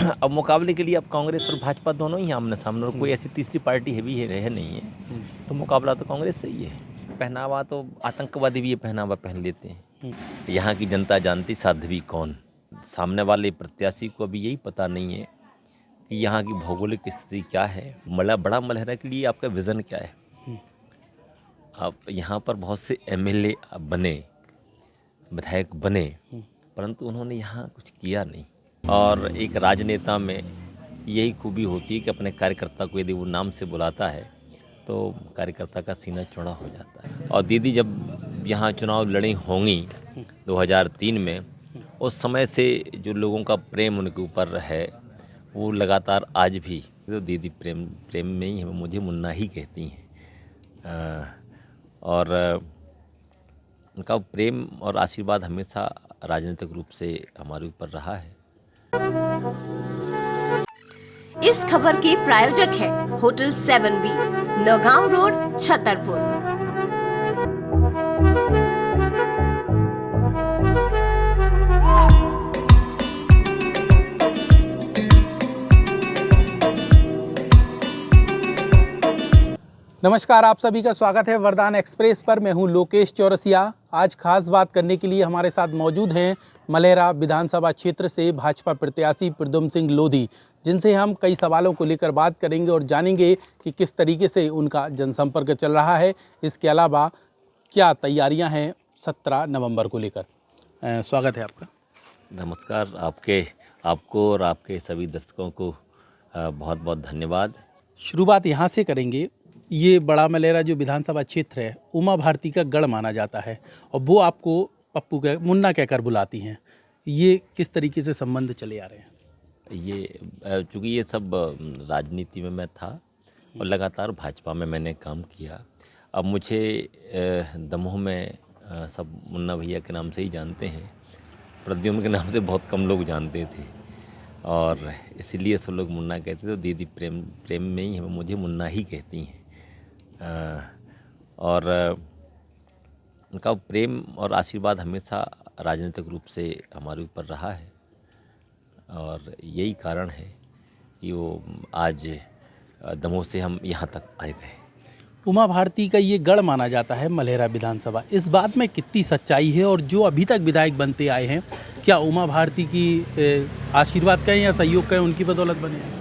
अब मुकाबले के लिए अब कांग्रेस और भाजपा दोनों ही आमने सामने, और कोई ऐसी तीसरी पार्टी है भी है नहीं है, तो मुकाबला तो कांग्रेस से ही है। पहनावा तो आतंकवादी भी ये पहनावा पहन लेते हैं। यहाँ की जनता जानती साध्वी कौन। सामने वाले प्रत्याशी को अभी यही पता नहीं है कि यहाँ की भौगोलिक स्थिति क्या है, बड़ा मलहरा के लिए आपका विज़न क्या है। आप यहाँ पर बहुत से एमएलए बने, विधायक बने, परंतु उन्होंने यहाँ कुछ किया नहीं। और एक राजनेता में यही खूबी होती है कि अपने कार्यकर्ता को यदि वो नाम से बुलाता है तो कार्यकर्ता का सीना चौड़ा हो जाता है। और दीदी जब यहाँ चुनाव लड़ी होंगी 2003 में, उस समय से जो लोगों का प्रेम उनके ऊपर है वो लगातार आज भी, तो दीदी प्रेम में ही मुझे मुन्ना ही कहती हैं। और उनका प्रेम और आशीर्वाद हमेशा राजनीतिक रूप से हमारे ऊपर रहा है। इस खबर के प्रायोजक है hotel 7B, Naugaon road, Chhatarpur. नमस्कार, आप सभी का स्वागत है वरदान एक्सप्रेस पर। मैं हूं लोकेश चौरसिया। आज खास बात करने के लिए हमारे साथ मौजूद हैं मलेहरा विधानसभा क्षेत्र से भाजपा प्रत्याशी प्रद्युम्न सिंह लोधी, जिनसे हम कई सवालों को लेकर बात करेंगे और जानेंगे कि किस तरीके से उनका जनसंपर्क चल रहा है। इसके अलावा क्या तैयारियां हैं 17 नवंबर को लेकर। स्वागत है आपका। नमस्कार, आपको और आपके सभी दर्शकों को बहुत बहुत धन्यवाद। शुरुआत यहाँ से करेंगे। ये बड़ा मलेहरा जो विधानसभा क्षेत्र है, उमा भारती का गढ़ माना जाता है और वो आपको पप्पू मुन्ना कहकर बुलाती हैं। ये किस तरीके से संबंध चले आ रहे हैं? ये चूँकि ये सब राजनीति में मैं था और लगातार भाजपा में मैंने काम किया। अब मुझे दमोह में सब मुन्ना भैया के नाम से ही जानते हैं, प्रद्युम्न के नाम से बहुत कम लोग जानते थे और इसीलिए सब लोग मुन्ना कहते थे। तो दीदी प्रेम में ही मुझे मुन्ना ही कहती हैं। और उनका प्रेम और आशीर्वाद हमेशा राजनीतिक रूप से हमारे ऊपर रहा है और यही कारण है कि वो आज दमोह से हम यहाँ तक आए गए। उमा भारती का ये गढ़ माना जाता है मलेहरा विधानसभा, इस बात में कितनी सच्चाई है? और जो अभी तक विधायक बनते आए हैं, क्या उमा भारती की आशीर्वाद कहें या सहयोग कहें, उनकी बदौलत बने हैं?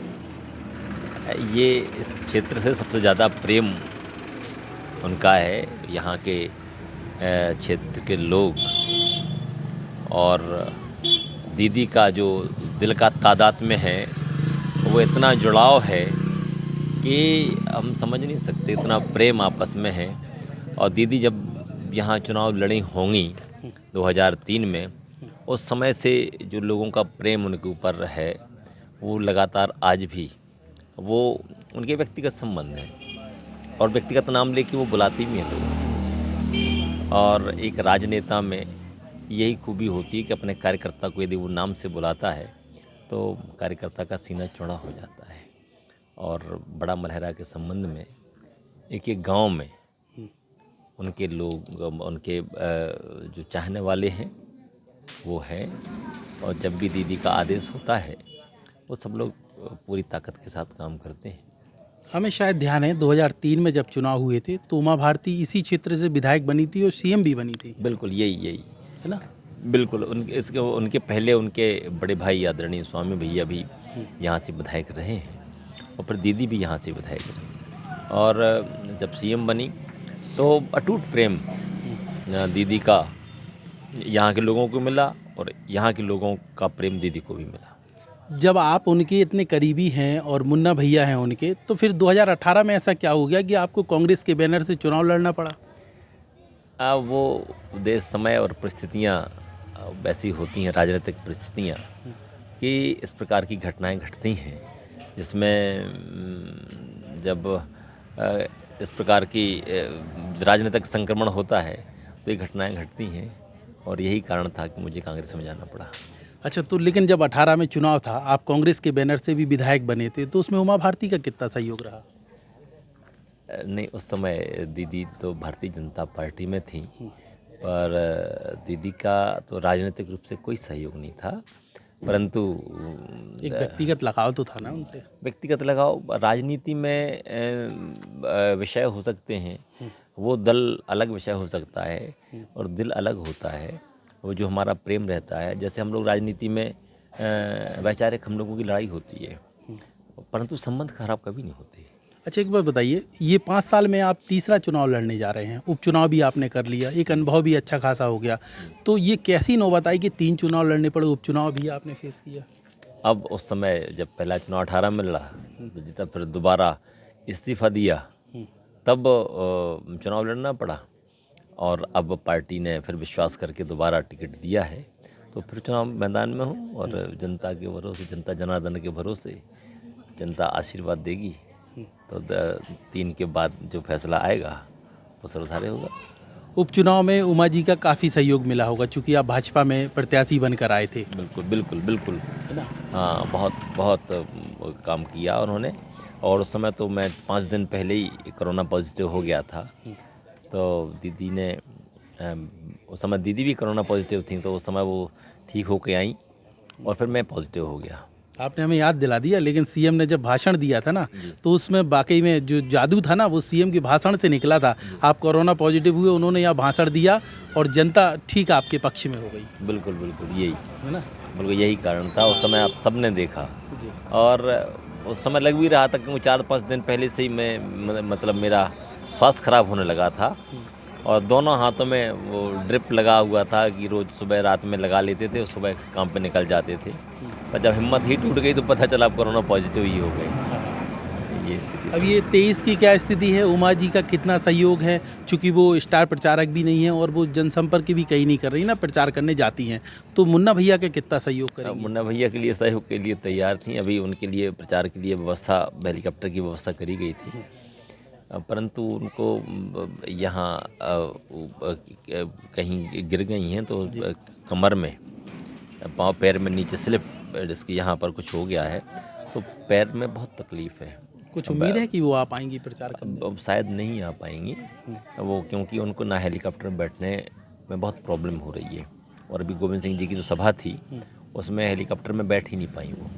ये इस क्षेत्र से सबसे ज़्यादा प्रेम उनका है। यहाँ के क्षेत्र के लोग और दीदी का जो दिल का तादाद में है वो इतना जुड़ाव है कि हम समझ नहीं सकते, इतना प्रेम आपस में है। और दीदी जब यहाँ चुनाव लड़ी होंगी 2003 में, उस समय से जो लोगों का प्रेम उनके ऊपर है वो लगातार आज भी, वो उनके व्यक्तिगत संबंध है और व्यक्तिगत नाम लेके वो बुलाती भी हैं लोग। और एक राजनेता में यही खूबी होती है कि अपने कार्यकर्ता को यदि वो नाम से बुलाता है तो कार्यकर्ता का सीना चौड़ा हो जाता है। और बड़ा मलहरा के संबंध में एक गांव में उनके लोग, उनके जो चाहने वाले हैं वो हैं, और जब भी दीदी का आदेश होता है वो सब लोग पूरी ताकत के साथ काम करते हैं। हमें शायद ध्यान है 2003 में जब चुनाव हुए थे तो उमा भारती इसी क्षेत्र से विधायक बनी थी और सीएम भी बनी थी। बिल्कुल यही है ना? बिल्कुल। उनके पहले उनके बड़े भाई आदरणीय स्वामी भैया भी यहाँ से विधायक रहे हैं और फिर दीदी भी यहाँ से विधायक रही। और जब सीएम बनी तो अटूट प्रेम दीदी का यहाँ के लोगों को मिला और यहाँ के लोगों का प्रेम दीदी को भी मिला। जब आप उनके इतने करीबी हैं और मुन्ना भैया हैं उनके, तो फिर 2018 में ऐसा क्या हो गया कि आपको कांग्रेस के बैनर से चुनाव लड़ना पड़ा? वो देश, समय और परिस्थितियाँ वैसी होती हैं, राजनीतिक परिस्थितियाँ, कि इस प्रकार की घटनाएं घटती हैं जिसमें जब इस प्रकार की राजनीतिक संक्रमण होता है तो ये घटनाएं घटती हैं और यही कारण था कि मुझे कांग्रेस में जाना पड़ा। अच्छा, तो लेकिन जब 18 में चुनाव था, आप कांग्रेस के बैनर से भी विधायक बने थे, तो उसमें उमा भारती का कितना सहयोग रहा? नहीं, उस समय दीदी तो भारतीय जनता पार्टी में थी, पर दीदी का तो राजनीतिक रूप से कोई सहयोग नहीं था। परंतु एक व्यक्तिगत लगाव तो था ना उनसे। व्यक्तिगत लगाव राजनीति में विषय हो सकते हैं, वो दल अलग विषय हो सकता है और दिल अलग होता है। वो जो हमारा प्रेम रहता है, जैसे हम लोग राजनीति में वैचारिक हम लोगों की लड़ाई होती है, परंतु संबंध खराब कभी नहीं होते। अच्छा एक बात बताइए, ये 5 साल में आप तीसरा चुनाव लड़ने जा रहे हैं, उपचुनाव भी आपने कर लिया, एक अनुभव भी अच्छा खासा हो गया, तो ये कैसी नौबत आई कि 3 चुनाव लड़ने पड़े, उपचुनाव भी आपने फेस किया? अब उस समय जब पहला चुनाव 18 में लड़ा तो जीता, फिर दोबारा इस्तीफा दिया, तब चुनाव लड़ना पड़ा। और अब पार्टी ने फिर विश्वास करके दोबारा टिकट दिया है, तो फिर चुनाव मैदान में हूँ और जनता के भरोसे, जनता जनार्दन के भरोसे, जनता आशीर्वाद देगी तो 3 के बाद जो फैसला आएगा वो सर्वधार्य होगा। उपचुनाव में उमा जी का काफ़ी सहयोग मिला होगा, चूँकि आप भाजपा में प्रत्याशी बनकर आए थे। बिल्कुल बिल्कुल बिल्कुल, है ना? हाँ, बहुत बहुत काम किया उन्होंने। और उस समय तो मैं 5 दिन पहले ही कोरोना पॉजिटिव हो गया था, तो दीदी ने उस समय दीदी भी कोरोना पॉजिटिव थी, तो उस समय वो ठीक होके आई और फिर मैं पॉजिटिव हो गया। आपने हमें याद दिला दिया, लेकिन सीएम ने जब भाषण दिया था ना, तो उसमें वाकई में जो जादू था ना, वो सीएम के भाषण से निकला था। आप कोरोना पॉजिटिव हुए, उन्होंने यहाँ भाषण दिया और जनता ठीक आपके पक्ष में हो गई। बिल्कुल बिल्कुल, यही है ना? बिल्कुल यही कारण था। उस समय आप सबने देखा और उस समय लग भी रहा था कि 4-5 दिन पहले से ही मैं मतलब मेरा स्वास्थ्य खराब होने लगा था और दोनों हाथों में वो ड्रिप लगा हुआ था कि रोज़ सुबह रात में लगा लेते थे और सुबह काम पे निकल जाते थे। पर जब हिम्मत ही टूट गई तो पता चला अब कोरोना पॉजिटिव ही हो गए। ये स्थिति। अब ये 23 की क्या स्थिति है? उमा जी का कितना सहयोग है? चूँकि वो स्टार प्रचारक भी नहीं है और वो जनसंपर्क भी कहीं नहीं कर रही ना, प्रचार करने जाती हैं, तो मुन्ना भैया का कितना सहयोग करेंगी? मुन्ना भैया के लिए सहयोग के लिए तैयार थी। अभी उनके लिए प्रचार के लिए व्यवस्था, हेलीकॉप्टर की व्यवस्था करी गई थी, परंतु उनको यहाँ कहीं गिर गई हैं तो कमर में, पाँव पैर में नीचे स्लिप जिसकी यहाँ पर कुछ हो गया है, तो पैर में बहुत तकलीफ़ है। कुछ उम्मीद है कि वो आ पाएंगी प्रचार करने? अब शायद नहीं आ पाएंगी वो, क्योंकि उनको ना हेलीकॉप्टर में बैठने में बहुत प्रॉब्लम हो रही है और अभी गोविंद सिंह जी की जो सभा थी उसमें हेलीकॉप्टर में बैठ ही नहीं पाई वो।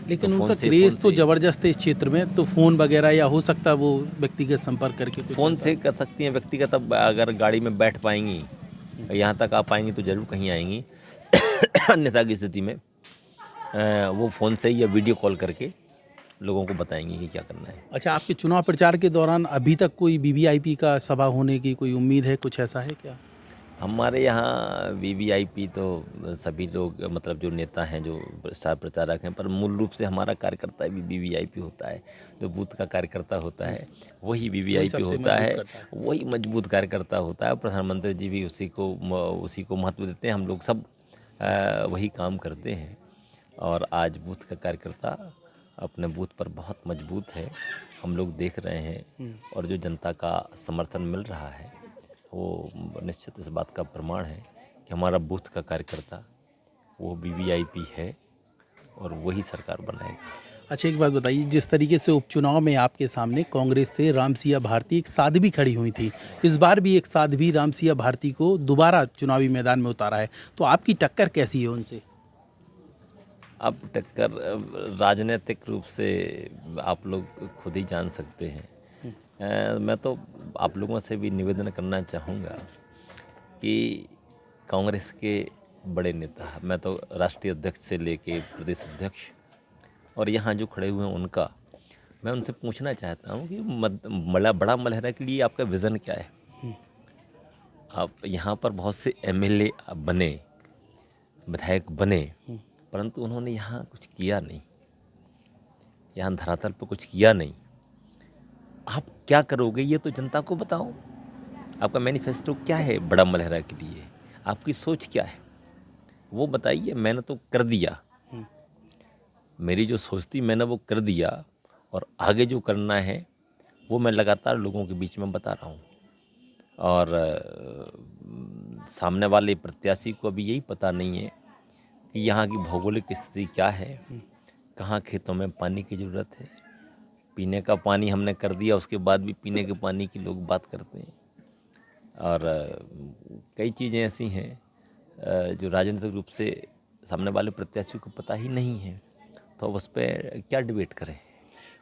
लेकिन तो उनका क्रेज तो ज़बरदस्त है इस क्षेत्र में, तो फ़ोन वगैरह या हो सकता है वो व्यक्तिगत संपर्क करके कुछ फ़ोन से कर सकती हैं व्यक्तिगत। अब अगर गाड़ी में बैठ पाएंगी, यहाँ तक आ पाएंगी तो ज़रूर कहीं आएंगी। अन्यथा की स्थिति में वो फ़ोन से या वीडियो कॉल करके लोगों को बताएंगे कि क्या करना है। अच्छा, आपके चुनाव प्रचार के दौरान अभी तक कोई वीवीआईपी का सभा होने की कोई उम्मीद है? कुछ ऐसा है क्या? हमारे यहाँ वीवीआईपी तो सभी लोग, मतलब जो नेता हैं, जो स्टार प्रचारक हैं, पर मूल रूप से हमारा कार्यकर्ता भी वीवीआईपी होता है। जो बूथ का कार्यकर्ता होता है वही वीवीआईपी होता है, वही मजबूत कार्यकर्ता होता है। प्रधानमंत्री जी भी उसी को महत्व देते हैं। हम लोग सब वही काम करते हैं और आज बूथ का कार्यकर्ता अपने बूथ पर बहुत मजबूत है, हम लोग देख रहे हैं। और जो जनता का समर्थन मिल रहा है वो निश्चित इस बात का प्रमाण है कि हमारा बूथ का कार्यकर्ता वो वीवीआईपी है और वही सरकार बनाएगा। अच्छा एक बात बताइए, जिस तरीके से उपचुनाव में आपके सामने कांग्रेस से रामसिया भारती एक साध्वी खड़ी हुई थी, इस बार भी एक साध्वी रामसिया भारती को दोबारा चुनावी मैदान में उतारा है, तो आपकी टक्कर कैसी है उनसे? अब टक्कर राजनीतिक रूप से आप लोग खुद ही जान सकते हैं। मैं तो आप लोगों से भी निवेदन करना चाहूँगा कि कांग्रेस के बड़े नेता, मैं तो राष्ट्रीय अध्यक्ष से लेके प्रदेश अध्यक्ष और यहाँ जो खड़े हुए हैं उनका, मैं उनसे पूछना चाहता हूँ कि बड़ा मलहरा के लिए आपका विज़न क्या है? आप यहाँ पर बहुत से एमएलए बने, विधायक बने, परंतु उन्होंने यहाँ कुछ किया नहीं, यहाँ धरातल पर कुछ किया नहीं। आप क्या करोगे ये तो जनता को बताओ। आपका मैनिफेस्टो क्या है बड़ा मलहरा के लिए? आपकी सोच क्या है वो बताइए। मैंने तो कर दिया, मेरी जो सोच थी मैंने वो कर दिया और आगे जो करना है वो मैं लगातार लोगों के बीच में बता रहा हूँ। और सामने वाले प्रत्याशी को अभी यही पता नहीं है कि यहाँ की भौगोलिक स्थिति क्या है, कहाँ खेतों में पानी की ज़रूरत है। पीने का पानी हमने कर दिया, उसके बाद भी पीने के पानी की लोग बात करते हैं। और कई चीज़ें ऐसी हैं जो राजनीतिक रूप से सामने वाले प्रत्याशी को पता ही नहीं है, तो अब उस पर क्या डिबेट करें।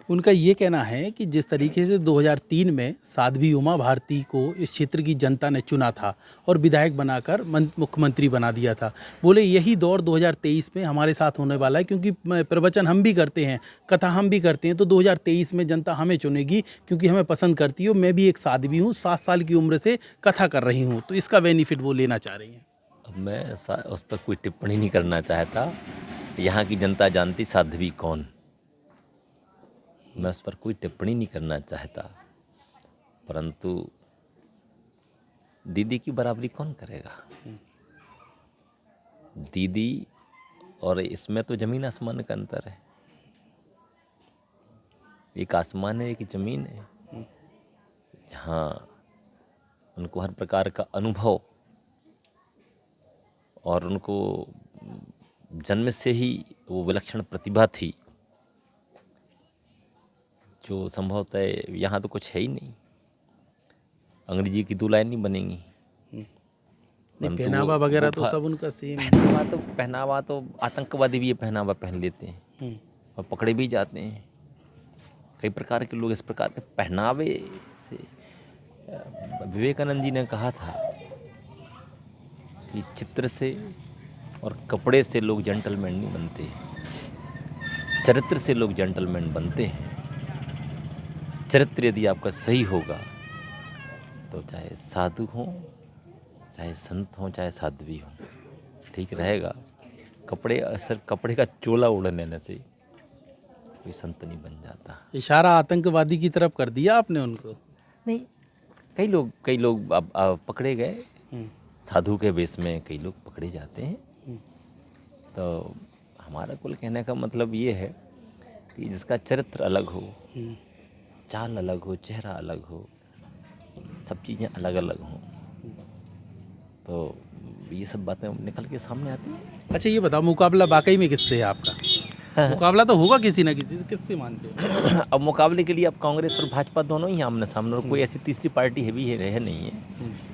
उनका ये कहना है कि जिस तरीके से 2003 में साध्वी उमा भारती को इस क्षेत्र की जनता ने चुना था और विधायक बनाकर मुख्यमंत्री बना दिया था, बोले यही दौर 2023 में हमारे साथ होने वाला है, क्योंकि प्रवचन हम भी करते हैं, कथा हम भी करते हैं, तो 2023 में जनता हमें चुनेगी क्योंकि हमें पसंद करती है। मैं भी एक साध्वी हूँ, 7 साल की उम्र से कथा कर रही हूँ, तो इसका बेनिफिट वो लेना चाह रही हैं। अब मैं उस पर कोई टिप्पणी नहीं करना चाहता। यहाँ की जनता जानती साध्वी कौन, मैं उस पर कोई टिप्पणी नहीं करना चाहता। परंतु दीदी की बराबरी कौन करेगा? दीदी और इसमें तो ज़मीन आसमान का अंतर है। एक आसमान है, एक ज़मीन है, जहाँ उनको हर प्रकार का अनुभव और उनको जन्म से ही वो विलक्षण प्रतिभा थी, जो संभवतः यहाँ तो कुछ है ही नहीं। अंग्रेजी की 2 लाइन नहीं बनेंगी। पहनावा वगैरह तो सब उनका सेम। पहनावा तो आतंकवादी भी ये पहनावा पहन लेते हैं और पकड़े भी जाते हैं। कई प्रकार के लोग इस प्रकार के पहनावे से, विवेकानंद जी ने कहा था कि चित्र से और कपड़े से लोग जेंटलमैन नहीं बनते, चरित्र से लोग जेंटलमैन बनते हैं। चरित्र यदि आपका सही होगा तो चाहे साधु हो, चाहे संत हो, चाहे साध्वी हो, ठीक रहेगा। कपड़े का चोला ओढ़ लेने से कोई संत नहीं बन जाता। इशारा आतंकवादी की तरफ कर दिया आपने उनको। नहीं, कई लोग अब पकड़े गए साधु के वेश में, कई लोग पकड़े जाते हैं। तो हमारा कुल कहने का मतलब ये है कि जिसका चरित्र अलग हो, चाल अलग हो, चेहरा अलग हो, सब चीज़ें अलग अलग हों, तो ये सब बातें निकल के सामने आती हैं। अच्छा ये बताओ, मुकाबला वाकई में किससे है आपका? मुकाबला तो होगा किसी ना किसी से, किससे मानते हो? अब मुकाबले के लिए अब कांग्रेस और भाजपा दोनों ही आमने सामने, और कोई ऐसी तीसरी पार्टी है नहीं है,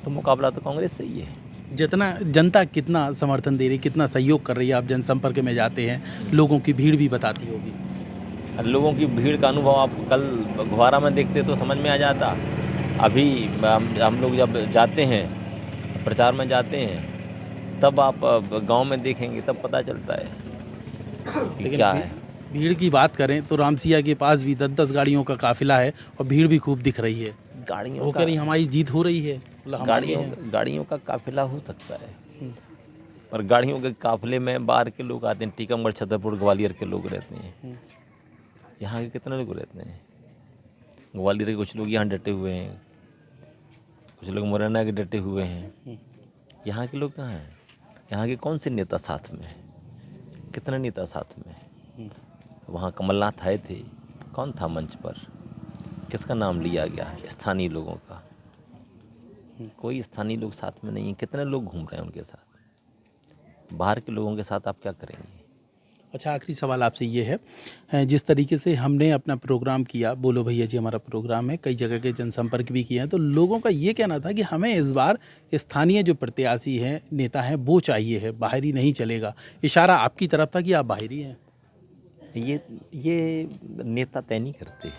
तो मुकाबला तो कांग्रेस से ही है। जितना जनता कितना समर्थन दे रही, कितना सहयोग कर रही है, आप जनसंपर्क में जाते हैं, लोगों की भीड़ भी बताती होगी। लोगों की भीड़ का अनुभव आप कल घुआरा में देखते तो समझ में आ जाता। अभी हम लोग जब जाते हैं, प्रचार में जाते हैं, तब आप गांव में देखेंगे, तब पता चलता है कि क्या है। भीड़ की बात करें तो रामसिया के पास भी 10-10 गाड़ियों का काफिला है और भीड़ भी खूब दिख रही है। गाड़ियों का हमारी जीत हो रही है, गाड़ियों का काफिला हो सकता है, पर गाड़ियों के काफिले में बाहर के लोग आते हैं। टीकमगढ़, छतरपुर, ग्वालियर के लोग रहते हैं। यहाँ के कितने लोग रहते हैं? ग्वालियर के कुछ लोग यहाँ डटे हुए हैं, कुछ लोग मुरैना के डटे हुए हैं। यहाँ के लोग कहाँ हैं? यहाँ के कौन से नेता साथ में हैं? कितने नेता साथ में हैं? वहाँ कमलनाथ आए थे, कौन था मंच पर? किसका नाम लिया गया है? स्थानीय लोगों का। कोई स्थानीय लोग साथ में नहीं है। कितने लोग घूम रहे हैं उनके साथ? बाहर के लोगों के साथ आप क्या करेंगे? अच्छा, आखिरी सवाल आपसे ये है, जिस तरीके से हमने अपना प्रोग्राम किया, बोलो भैया जी हमारा प्रोग्राम है, कई जगह के जनसंपर्क भी किए हैं, तो लोगों का ये कहना था कि हमें इस बार स्थानीय जो प्रत्याशी हैं, नेता हैं, वो चाहिए है, बाहरी नहीं चलेगा। इशारा आपकी तरफ था कि आप बाहरी हैं। ये नेता तय नहीं करते,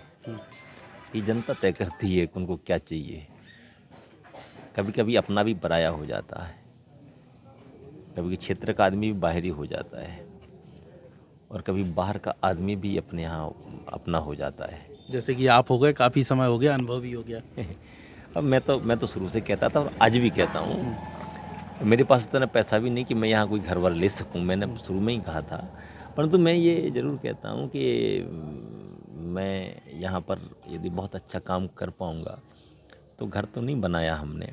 ये जनता तय करती है कि उनको क्या चाहिए। कभी कभी अपना भी पराया हो जाता है, कभी क्षेत्र का आदमी भी बाहरी हो जाता है, और कभी बाहर का आदमी भी अपने यहाँ अपना हो जाता है। जैसे कि आप हो गए, काफ़ी समय हो गया, अनुभव भी हो गया। अब मैं तो शुरू से कहता था और आज भी कहता हूँ, मेरे पास उतना पैसा भी नहीं कि मैं यहाँ कोई घर वर ले सकूँ। मैंने शुरू में ही कहा था, परंतु मैं ये ज़रूर कहता हूँ कि मैं यहाँ पर यदि बहुत अच्छा काम कर पाऊँगा तो घर तो नहीं बनाया हमने,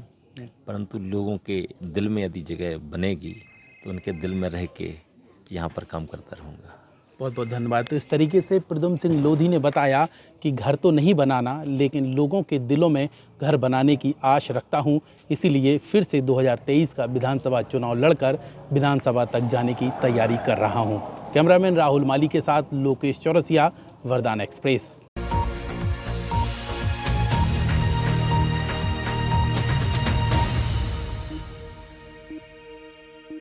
परंतु लोगों के दिल में यदि जगह बनेगी तो उनके दिल में रह के यहाँ पर काम करता रहूँगा। बहुत बहुत धन्यवाद। तो इस तरीके से प्रद्युम्न सिंह लोधी ने बताया कि घर तो नहीं बनाना, लेकिन लोगों के दिलों में घर बनाने की आश रखता हूं, इसीलिए फिर से 2023 का विधानसभा चुनाव लड़कर विधानसभा तक जाने की तैयारी कर रहा हूं। कैमरामैन राहुल माली के साथ लोकेश चौरसिया, वरदान एक्सप्रेस।